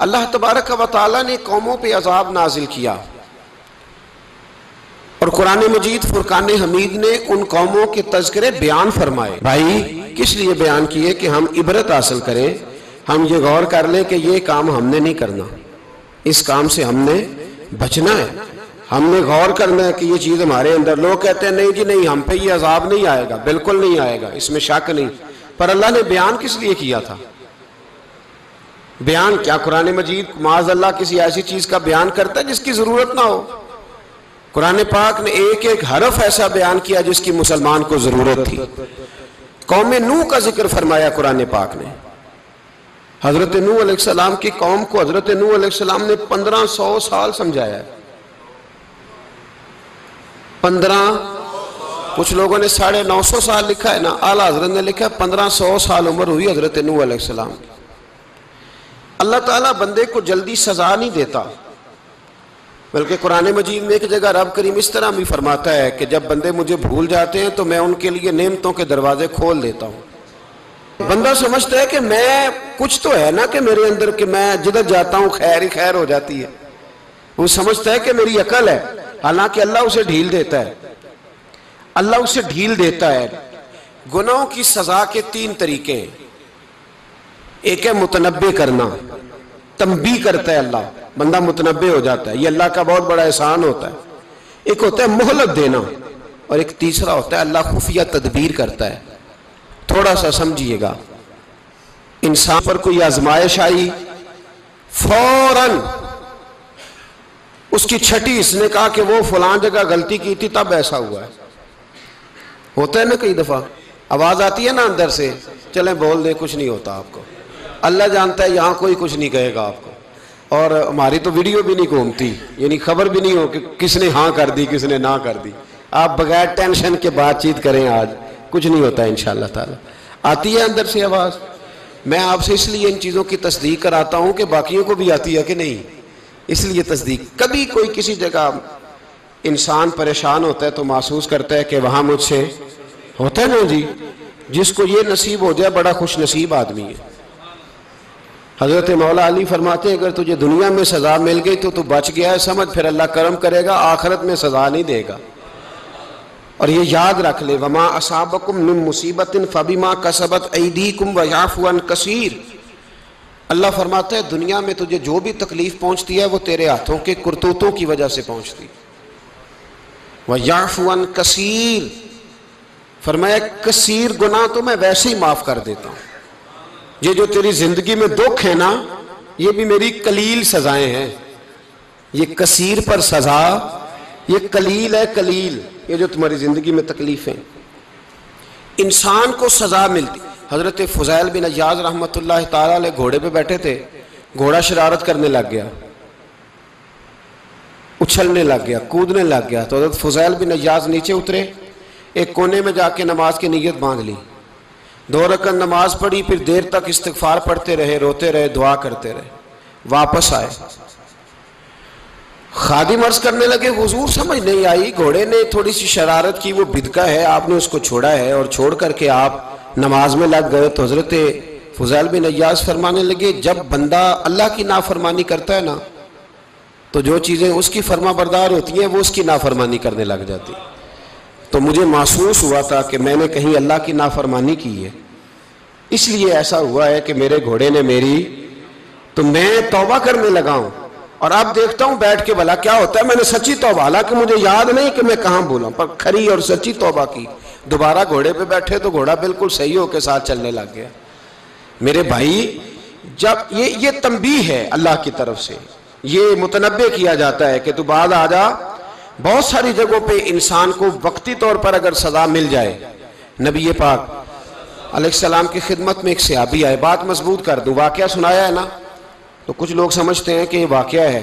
اللہ تبارک و تعالیٰ نے قوموں پہ عذاب نازل کیا، اور قرآن مجید فرقان حمید نے ان قوموں کے تذکرے بیان فرمائے۔ بھائی کس لیے بیان کیے؟ کہ ہم عبرت حاصل کریں، ہم یہ غور کر لیں کہ یہ کام ہم نے نہیں کرنا، اس کام سے ہم نے بچنا ہے، ہم نے غور کرنا ہے کہ یہ چیز ہمارے اندر۔ لوگ کہتے ہیں نہیں جی نہیں، ہم پہ یہ عذاب نہیں آئے گا، بالکل نہیں آئے گا، اس میں شک نہیں۔ پر اللہ نے بیان کس لیے کیا تھا؟ بیان کیا قرآن مجید معاذ اللہ کسی ایسی چیز کا بیان کرتا ہے جس کی ضرورت نہ ہو؟ قرآن پاک نے ایک ایک حرف ایسا بیان کیا جس کی مسلمان کو ضرورت تھی۔ قوم نوح کا ذکر فرمایا قرآن پاک نے۔ حضرت نوح علیہ السلام کی قوم کو حضرت نوح علیہ السلام نے 1500 سال سمجھایا ہے۔ کچھ لوگوں نے 950 سال لکھا ہے نا، اعلیٰ حضرت نے لکھا ہے 1500 سال عمر ہوئی حضرت نوح علیہ السلام کی۔ اللہ تعالیٰ بندے کو جلدی سزا نہیں دیتا، بلکہ قرآن مجید میں ایک جگہ رب کریم اس طرح بھی فرماتا ہے کہ جب بندے مجھے بھول جاتے ہیں تو میں ان کے لیے نعمتوں کے دروازے کھول دیتا ہوں۔ بندہ سمجھتا ہے کہ میں کچھ تو ہے نا کہ میرے اندر کہ میں جدھر جاتا ہوں خیر ہی خیر ہو جاتی ہے، وہ سمجھتا ہے کہ میری عقل ہے، حالانکہ اللہ اسے ڈھیل دیتا ہے۔ اللہ اسے ڈھیل دیتا ہے۔ گناہوں کی سزا کے 3 طریقے ہیں۔ ایک ہے متنبع کرنا، تنبیہ کرتا ہے اللہ، بندہ متنبع ہو جاتا ہے، یہ اللہ کا بہت بڑا احسان ہوتا ہے۔ ایک ہوتا ہے مہلت دینا، اور ایک تیسرا ہوتا ہے اللہ خفیہ تدبیر کرتا ہے۔ تھوڑا سا سمجھیے گا، انسان پر کوئی آزمائش آئی، فوراً اس کی چھٹی اس نے کہا کہ وہ فلاں جگہ غلطی کی تھی تب ایسا ہوا ہے۔ ہوتا ہے نا کئی دفعہ، آواز آتی ہے نا اندر سے، چلیں بول دیں کچھ نہیں ہوتا آپ کو، اللہ جانتا ہے یہاں کوئی کچھ نہیں کہے گا آپ کو، اور ہماری تو ویڈیو بھی نہیں گھومتی، یعنی خبر بھی نہیں ہو کہ کس نے ہاں کر دی کس نے نہ کر دی۔ آپ بغیر ٹینشن کے بات چیت کریں، آج کچھ نہیں ہوتا انشاءاللہ تعالی۔ آتی ہے اندر سے آواز؟ میں آپ سے اس لیے ان چیزوں کی تصدیق کراتا ہوں کہ باقیوں کو بھی آتی ہے کہ نہیں، اس لیے تصدیق۔ کبھی کوئی کسی جگہ انسان پریشان ہوتا ہے تو محسوس کرتا ہے کہ وہاں مجھ سے ہوتا ہے نا جی، جس کو یہ نصیب ہو جائے بڑا خوش نصیب آدمی ہے۔ حضرت مولا علی فرماتے ہیں اگر تجھے دنیا میں سزا مل گئی تو بچ گیا ہے، سمجھ پھر اللہ کرم کرے گا، آخرت میں سزا نہیں دے گا۔ اور یہ یاد رکھ لے، وما اصابکم من مصیبت فبما کسبت ایدیکم ویعفو عن کثیر۔ اللہ فرماتا ہے دنیا میں تجھے جو بھی تکلیف پہنچتی ہے وہ تیرے ہاتھوں کے کرتوتوں کی وجہ سے پہنچتی، ویعفو عن کثیر، فرمایا کثیر گناہ تو میں ویسے ہی معاف کر دیتا ہوں۔ یہ جو تیری زندگی میں دکھ ہے نا، یہ بھی میری قلیل سزائیں ہیں۔ یہ کثیر پر سزا، یہ قلیل ہے، قلیل یہ جو تمہاری زندگی میں تکلیفیں۔ انسان کو سزا ملتی۔ حضرت فضیل بن عیاض رحمۃ اللہ تعالی علیہ گھوڑے پہ بیٹھے تھے، گھوڑا شرارت کرنے لگ گیا، اچھلنے لگ گیا، کودنے لگ گیا، تو حضرت فضیل بن عیاض نیچے اترے، ایک کونے میں جا کے نماز کی نیت باندھ لی، 2 رکعت نماز پڑھی، پھر دیر تک استغفار پڑھتے رہے، روتے رہے، دعا کرتے رہے، واپس آئے۔ خادم عرض کرنے لگے حضور سمجھ نہیں آئی، گھوڑے نے تھوڑی سی شرارت کی، وہ بدکا ہے، آپ نے اس کو چھوڑا ہے اور چھوڑ کر کے آپ نماز میں لگ گئے۔ تو حضرت فضیل بن عیاض فرمانے لگے جب بندہ اللہ کی نافرمانی کرتا ہے نا تو جو چیزیں اس کی فرما بردار ہوتی ہیں وہ اس کی نافرمانی کرنے لگ جاتی۔ تو مجھے محسوس ہوا تھا کہ میں نے کہیں اللہ کی نافرمانی کی ہے، اس لیے ایسا ہوا ہے کہ میرے گھوڑے نے میری، تو میں توبہ کرنے لگا ہوں، اور اب دیکھتا ہوں بیٹھ کے بھلا کیا ہوتا ہے۔ میں نے سچی توبہ، حالانکہ مجھے یاد نہیں کہ میں کہاں بولا، پر کھری اور سچی توبہ کی۔ دوبارہ گھوڑے پہ بیٹھے تو گھوڑا بالکل صحیح ہو کے ساتھ چلنے لگ گیا۔ میرے بھائی جب یہ تنبیہ ہے اللہ کی طرف سے، یہ متنبع کیا جاتا ہے کہ تو بعد آ جا۔ بہت ساری جگہوں پہ انسان کو وقتی طور پر اگر سزا مل جائے، نبی پاک علیہ السلام کی خدمت میں ایک صحابی آئے، بات مضبوط کر دوں، واقعہ سنایا ہے نا تو کچھ لوگ سمجھتے ہیں کہ یہ واقعہ ہے،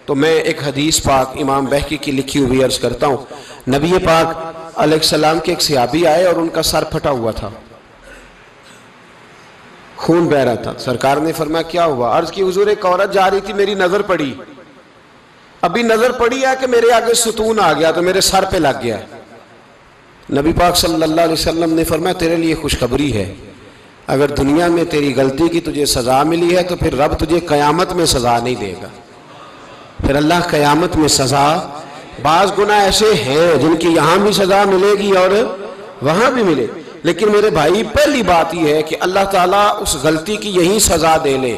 تو میں ایک حدیث پاک امام بہقی کی لکھی ہوئی عرض کرتا ہوں۔ نبی پاک علیہ السلام کے ایک صحابی آئے اور ان کا سر پھٹا ہوا تھا، خون بہ رہا تھا۔ سرکار نے فرمایا کیا ہوا؟ عرض کی حضور ایک عورت جا رہی تھی، میری نظر پڑی، ابھی نظر پڑی ہے کہ میرے آگے ستون آ گیا تو میرے سر پہ لگ گیا۔ نبی پاک صلی اللہ علیہ وسلم نے فرمایا تیرے لیے خوشخبری ہے، اگر دنیا میں تیری غلطی کی تجھے سزا ملی ہے تو پھر رب تجھے قیامت میں سزا نہیں دے گا. پھر اللہ قیامت میں سزا، بعض گناہ ایسے ہیں جن کی یہاں بھی سزا ملے گی اور وہاں بھی ملے، لیکن میرے بھائی پہلی بات یہ ہے کہ اللہ تعالیٰ اس غلطی کی یہی سزا دے لے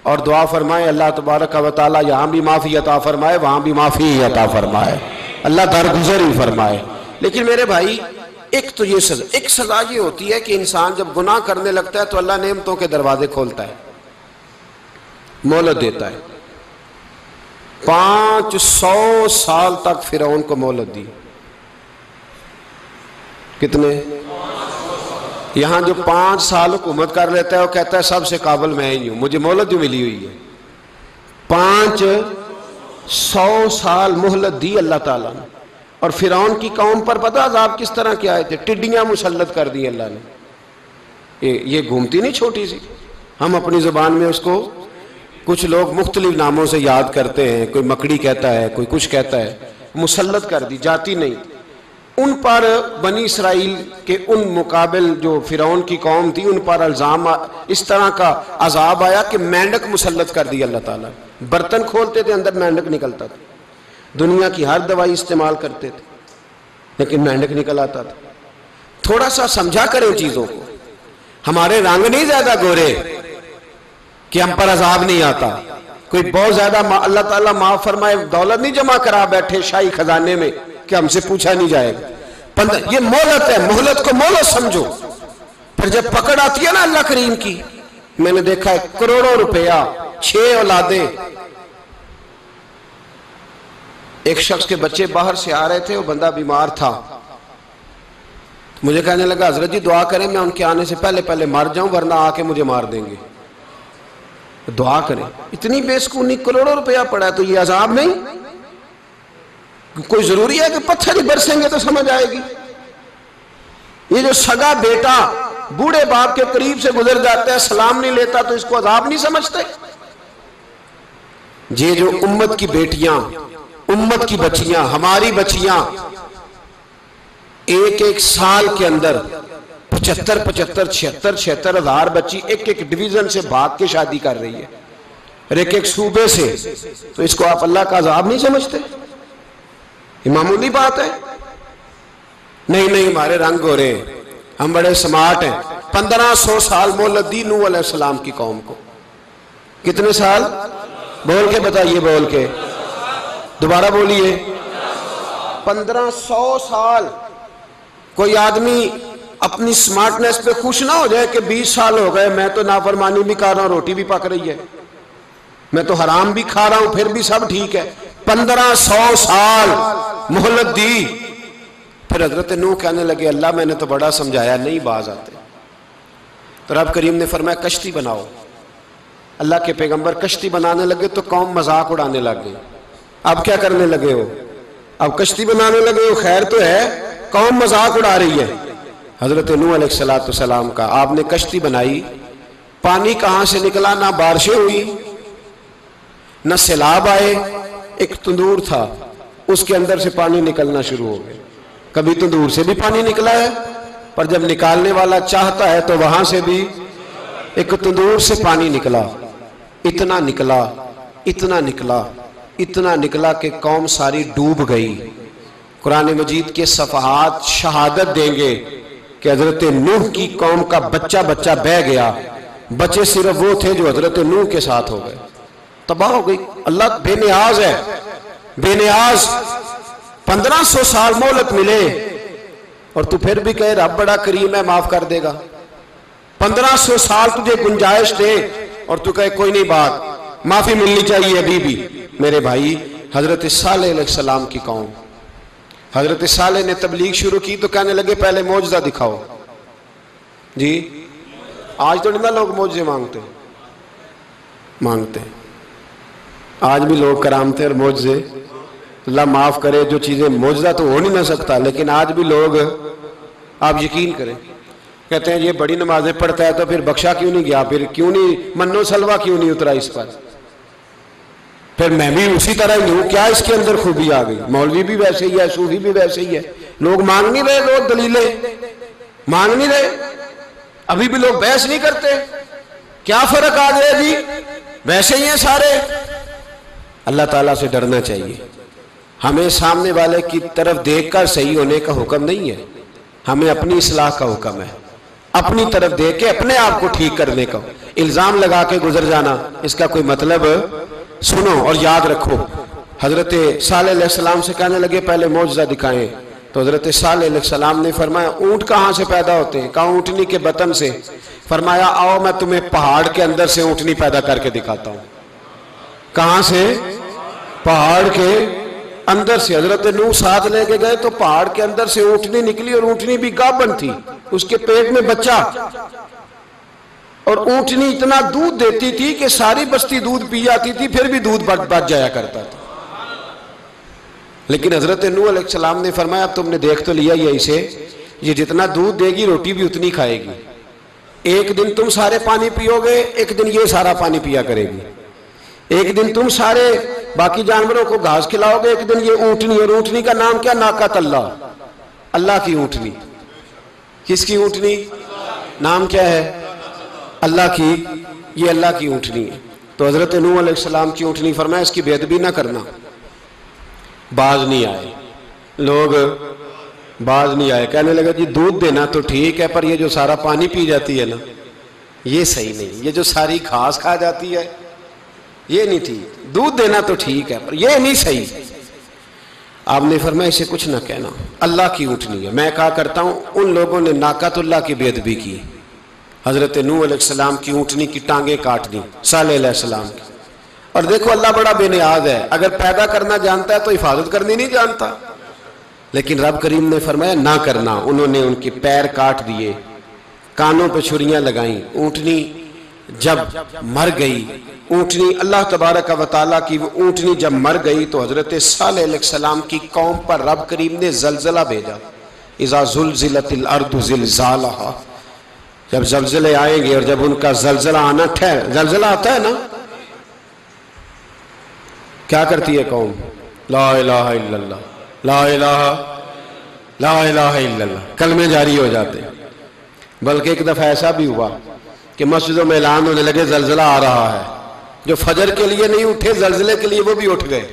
اور دعا فرمائے اللہ تبارک و تعالیٰ یہاں بھی معافی عطا فرمائے وہاں بھی معافی عطا فرمائے، اللہ درگزر ہی فرمائے. لیکن میرے بھائی ایک تو یہ سزا، ایک سزا یہ ہوتی ہے کہ انسان جب گناہ کرنے لگتا ہے تو اللہ نعمتوں کے دروازے کھولتا ہے، مہلت دیتا ہے. 500 سال تک فرعون کو مہلت دی. کتنے؟ یہاں جو 5 سال حکومت کر لیتا ہے وہ کہتا ہے سب سے قابل میں ہی ہوں، مجھے مہلت جو ملی ہوئی ہے. 500 سال مہلت دی اللہ تعالیٰ نے. اور فرعون کی قوم پر پتہ عذاب کس طرح کے آئے تھے؟ ٹڈیاں مسلط کر دی اللہ نے. یہ گھومتی نہیں چھوٹی سی، ہم اپنی زبان میں اس کو کچھ لوگ مختلف ناموں سے یاد کرتے ہیں، کوئی مکڑی کہتا ہے، کوئی کچھ کہتا ہے. مسلط کر دی، جاتی نہیں. ان پر بنی اسرائیل کے ان مقابل جو فرعون کی قوم تھی ان پر الزام اس طرح کا عذاب آیا کہ مینڈک مسلط کر دی اللہ تعالیٰ. برتن کھولتے تھے اندر مینڈک نکلتا تھا. دنیا کی ہر دوائی استعمال کرتے تھے لیکن مینڈک نکل آتا تھا. تھوڑا سا سمجھا کریں چیزوں کو. ہمارے رنگ نہیں زیادہ گورے کہ ہم پر عذاب نہیں آتا. کوئی بہت زیادہ اللہ تعالیٰ معاف فرمائے دولت نہیں جمع کرا بیٹھے شاہی خزانے میں کہ ہم سے پوچھا نہیں جائے گا. یہ مہلت ہے، مہلت کو مہلت سمجھو. پھر جب پکڑ آتی ہے نا اللہ کریم کی، میں نے دیکھا ہے کروڑوں روپیہ، 6 اولادیں. ایک شخص کے بچے باہر سے آ رہے تھے، وہ بندہ بیمار تھا. مجھے کہنے لگا حضرت جی دعا کریں میں ان کے آنے سے پہلے مر جاؤں ورنہ آ کے مجھے مار دیں گے. دعا کریں. اتنی بے سکونی، کروڑوں روپیہ پڑا ہے تو یہ عذاب نہیں؟ کوئی ضروری ہے کہ پتھر ہی برسیں گے تو سمجھ آئے گی؟ یہ جو سگا بیٹا بوڑھے باپ کے قریب سے گزر جاتا ہے سلام نہیں لیتا تو اس کو عذاب نہیں سمجھتے؟ یہ جو امت کی بیٹیاں، امت کی بچیاں، ہماری بچیاں ایک سال کے اندر 75,000 ہزار بچی ایک ڈویژن سے بھاگ کے شادی کر رہی ہے اور ایک صوبے سے. تو اس کو آپ اللہ کا عذاب نہیں سمجھتے؟ یہ معمولی بات ہے. نہیں ہمارے رنگ ہو رہے ہیں، ہم بڑے سمارٹ ہیں. 1500 سال مہلت دی نوح علیہ السلام کی قوم کو. کتنے سال؟ بول کے بتائیے، بول کے دوبارہ بولیے. 1500 سال. کوئی آدمی اپنی سمارٹنس پہ خوش نہ ہو جائے کہ 20 سال ہو گئے میں تو نافرمانی بھی کر رہا ہوں، روٹی بھی پک رہی ہے، میں تو حرام بھی کھا رہا ہوں، پھر بھی سب ٹھیک ہے. 1500 سال مہلت دی. پھر حضرت نوح کہنے لگے اللہ میں نے تو بڑا سمجھایا نہیں باز آتے. تو رب کریم نے فرمایا کشتی بناؤ. اللہ کے پیغمبر کشتی بنانے لگے تو قوم مذاق اڑانے لگ گئی. اب کیا کرنے لگے ہو؟ اب کشتی بنانے لگے ہو، خیر تو ہے، قوم مذاق اڑا رہی ہے. حضرت نوح علیہ السلام کا آپ نے کشتی بنائی. پانی کہاں سے نکلا؟ نہ بارشیں ہوئی نہ سیلاب آئے. ایک تندور تھا اس کے اندر سے پانی نکلنا شروع ہو گیا. کبھی تندور سے بھی پانی نکلا ہے پر جب نکالنے والا چاہتا ہے تو وہاں سے بھی ایک تندور سے پانی نکلا. اتنا نکلا اتنا نکلا اتنا نکلا کہ قوم ساری ڈوب گئی. قرآن مجید کے صفحات شہادت دیں گے کہ حضرت نوح کی قوم کا بچہ بہ گیا. بچے صرف وہ تھے جو حضرت نوح کے ساتھ ہو گئے، تباہ ہو گئی. اللہ بے نیاز ہے، بے نیاز. 1500 سال مہلت ملے اور تو پھر بھی کہے رب بڑا کریم ہے معاف کر دے گا. 1500 سال تجھے گنجائش دے اور تو کہے کوئی نہیں بات معافی ملنی چاہیے ابھی بھی. میرے بھائی حضرت صالح علیہ السلام کی قوم، حضرت صالح نے تبلیغ شروع کی تو کہنے لگے پہلے معجزہ دکھاؤ. جی آج تو نہیں نا لوگ معجزے مانگتے ہیں. آج بھی لوگ کرامتے اور معجزے، اللہ معاف کرے جو چیزیں معجزہ تو ہو نہیں نہ سکتا لیکن آج بھی لوگ، آپ یقین کریں، کہتے ہیں یہ بڑی نمازیں پڑھتا ہے تو پھر بخشا کیوں نہیں گیا، پھر کیوں نہیں منو سلوہ کیوں نہیں اترا اس پر، پھر میں بھی اسی طرح ہی ہوں، کیا اس کے اندر خوبی آ گئی. مولوی بھی ویسے ہی ہے، صوفی بھی ویسے ہی ہے. لوگ مانگ نہیں رہے، دلیلیں مانگ نہیں رہے. 1500 سال مہلت ملے اور تو پھر بھی کہے رب بڑا کریم ہے معاف کر دے گا. 1500 سال مہلت ملے اور تو پھر بھی کہے رب بڑا کریم ہے معاف کر دے گا. ابھی بھی لوگ بحث نہیں کرتے، کیا فرق آ گیا جی، ویسے ہی ہیں سارے۔ اللہ تعالیٰ سے ڈرنا چاہیے، ہمیں سامنے والے کی طرف دیکھ کر صحیح ہونے کا حکم نہیں ہے، ہمیں اپنی اصلاح کا حکم ہے، اپنی طرف دیکھ کے اپنے آپ کو ٹھیک کرنے کا۔ الزام لگا کے گزر جانا، اس کا کوئی مطلب سنو اور یاد رکھو۔ حضرت صالح علیہ السلام سے کہنے لگے پہلے معجزہ دکھائیں، تو حضرت صالح علیہ السلام نے فرمایا اونٹ کہاں سے پیدا ہوتے ہیں؟ کہا اونٹنی کے بطن سے۔ فرمایا آؤ میں تمہیں پہاڑ کے اندر سے اونٹنی پیدا کر کے دکھاتا ہوں۔ کہاں سے؟ پہاڑ کے اندر سے۔ حضرت نوح ساتھ لے کے گئے تو پہاڑ کے اندر سے اونٹنی نکلی، اور اونٹنی بھی گابن تھی، اس کے پیٹ میں بچہ، اور اونٹنی اتنا دودھ دیتی تھی کہ ساری بستی دودھ پی جاتی تھی، پھر بھی دودھ بچ جایا کرتا تھا۔ لیکن حضرت نوح علیہ السلام نے فرمایا اب تم نے دیکھ تو لیا یہ اسے، یہ جتنا دودھ دے گی روٹی بھی اتنی کھائے گی، ایک دن تم سارے پانی پیو گے، ایک دن یہ سارا پانی پیا کرے گی، ایک دن تم سارے باقی جانوروں کو گھاس کھلاؤ گے، ایک دن یہ اونٹنی، اور اونٹنی کا نام کیا؟ ناقۃ اللہ، اللہ کی اونٹنی۔ کس کی اونٹنی؟ نام کیا ہے؟ اللہ کی، یہ اللہ کی اونٹنی ہے۔ تو حضرت نوح علیہ السلام کی اونٹنی فرمایا اس کی بے ادبی نہ کرنا۔ باز نہیں آئے لوگ، باز نہیں آئے، کہنے لگا جی دودھ دینا تو ٹھیک ہے، پر یہ جو سارا پانی پی جاتی ہے نا یہ صحیح نہیں، یہ جو ساری گھاس کھا جاتی ہے یہ نہیں ٹھیک، دودھ دینا تو ٹھیک ہے پر یہ نہیں صحیح۔ آپ نے فرمایا اسے کچھ نہ کہنا، اللہ کی اونٹنی ہے۔ میں کہا کرتا ہوں ان لوگوں نے ناقۃ اللہ کی بے ادبی کی، حضرت نوح علیہ السلام کی اونٹنی کی ٹانگیں کاٹ دی، صالح علیہ السلام کی۔ اور دیکھو اللہ بڑا بے نیاز ہے، اگر پیدا کرنا جانتا ہے تو حفاظت کرنی نہیں جانتا، لیکن رب کریم نے فرمایا نہ کرنا۔ انہوں نے ان کے پیر کاٹ دیے، کانوں پہ چھریاں لگائیں۔ اونٹنی جب مر گئی، اونٹنی اللہ تبارک و تعالیٰ کی وہ اونٹنی جب مر گئی تو حضرت صالح علیہ السلام کی قوم پر رب کریم نے زلزلہ بھیجا۔ اذا زلزلت الارض زلزالہا، جب زلزلے آئیں گے اور جب ان کا زلزلہ آنا زلزلہ آتا ہے نا، کیا کرتی ہے قوم؟ لا الہ الا اللہ، لا الہ الا اللہ، کلمے جاری ہو جاتے۔ بلکہ ایک دفعہ ایسا بھی ہوا کہ مسجدوں میں اعلان ہونے لگے زلزلہ آ رہا ہے، جو فجر کے لیے نہیں اٹھے زلزلے کے لیے وہ بھی اٹھ گئے،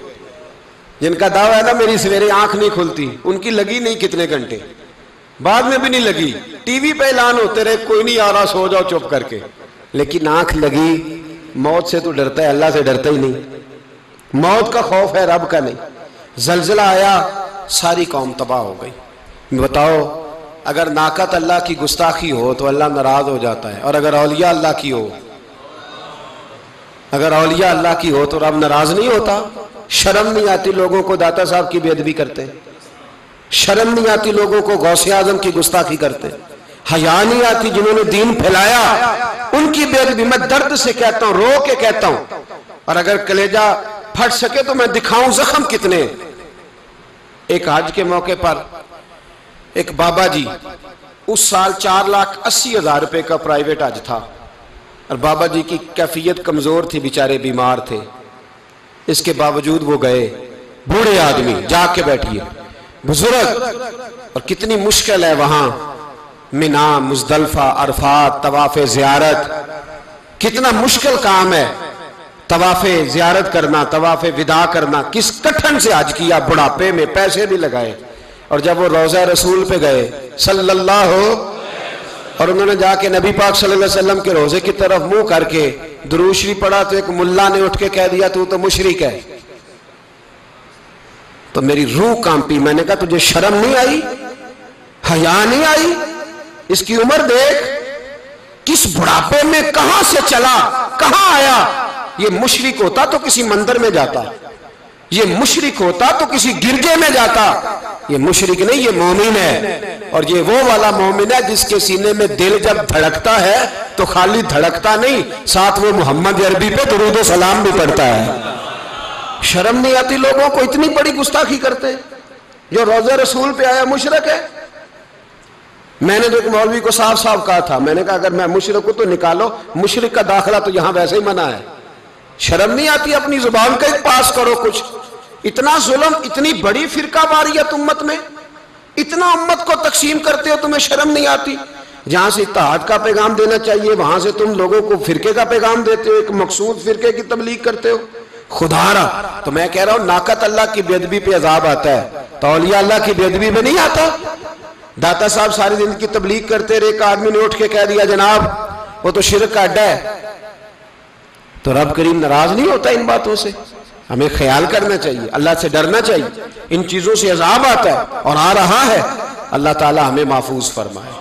جن کا دعویٰ ہے نا میری سویرے آنکھ نہیں کھلتی، ان کی لگی نہیں کتنے گھنٹے، بعد میں بھی نہیں لگی، ٹی وی پہ اعلان ہوتے رہے کوئی نہیں آ رہا سو جاؤ چپ کر کے، لیکن آنکھ لگی۔ موت سے تو ڈرتا ہے، اللہ سے ڈرتا ہی نہیں، موت کا خوف ہے رب کا نہیں۔ زلزلہ آیا ساری قوم تباہ ہو گئی۔ بتاؤ اگر ناقۃ اللہ کی گستاخی ہو تو اللہ ناراض ہو جاتا ہے، اور اگر اولیاء اللہ کی ہو، اگر اولیاء اللہ کی ہو تو رب ناراض نہیں ہوتا؟ شرم نہیں آتی لوگوں کو داتا صاحب کی بے ادبی کرتے، شرم نہیں آتی لوگوں کو غوث اعظم کی گستاخی کرتے، حیا نہیں آتی جنہوں نے دین پھیلایا ان کی بے ادبی؟ میں درد سے کہتا ہوں، رو کے کہتا ہوں، اور اگر کلیجہ پھٹ سکے تو میں دکھاؤں زخم کتنے۔ ایک حج کے موقع پر ایک بابا جی، اس سال 4,80,000 روپے کا پرائیویٹ حج تھا، اور بابا جی کی کیفیت کمزور تھی، بیچارے بیمار تھے، اس کے باوجود وہ گئے۔ بوڑھے آدمی، جا کے بیٹھیے، بزرگ، اور کتنی مشکل ہے وہاں منا، مزدلفہ، عرفات، طواف زیارت، کتنا مشکل کام ہے طواف زیارت کرنا، طواف وداع کرنا، کس کٹھن سے حج کیا، بڑھاپے میں پیسے بھی لگائے۔ اور جب وہ روضہ رسول پہ گئے صلی اللہ، اور انہوں نے جا کے نبی پاک صلی اللہ علیہ وسلم کے روضے کی طرف منہ کر کے درود شریف پڑھا تو ایک ملا نے اٹھ کے کہہ دیا تو مشرک ہے۔ تو میری روح کانپی، میں نے کہا تجھے شرم نہیں آئی، حیا نہیں آئی؟ اس کی عمر دیکھ، کس بڑھاپے میں کہاں سے چلا، کہاں آیا۔ یہ مشرک ہوتا تو کسی مندر میں جاتا، یہ مشرک ہوتا تو کسی گرجے میں جاتا، یہ مشرک نہیں، یہ مومن ہے۔ اور یہ وہ والا مومن ہے جس کے سینے میں دل جب دھڑکتا ہے تو خالی دھڑکتا نہیں، ساتھ وہ محمد عربی پہ درود و سلام بھی پڑھتا ہے۔ شرم نہیں آتی لوگوں کو؟ اتنی بڑی گستاخی کرتے، جو روضہ رسول پہ آیا مشرک ہے۔ میں نے تو ایک مولوی کو صاف صاف کہا تھا، میں نے کہا اگر میں مشرک ہوں تو نکالو، مشرک کا داخلہ تو یہاں ویسے ہی منع ہے۔ شرم نہیں آتی؟ اپنی زبان کا ایک پاس کرو کچھ۔ اتنا ظلم، اتنی بڑی فرقہ واریت امت میں، اتنا امت کو تقسیم کرتے ہو، تمہیں شرم نہیں آتی؟ جہاں سے اتحاد کا پیغام دینا چاہیے وہاں سے تم لوگوں کو فرقے کا پیغام دیتے ہو، ایک مقصود فرقے کی تبلیغ کرتے ہو. خدا را تو میں کہہ رہا ہوں ناقت اللہ کی بے ادبی پہ عذاب آتا ہے تو اولیاء اللہ کی بے ادبی پہ نہیں آتا. داتا صاحب ساری زندگی کی تبلیغ کرتے رہے، ایک آدمی نے اٹھ کے کہہ دیا جناب وہ تو شرک کا اڈا ہے، تو رب کریم ناراض نہیں ہوتا ان باتوں سے؟ ہمیں خیال کرنا چاہیے، اللہ سے ڈرنا چاہیے. ان چیزوں سے عذاب آتا ہے اور آ رہا ہے، اللہ تعالی ہمیں محفوظ فرمائے.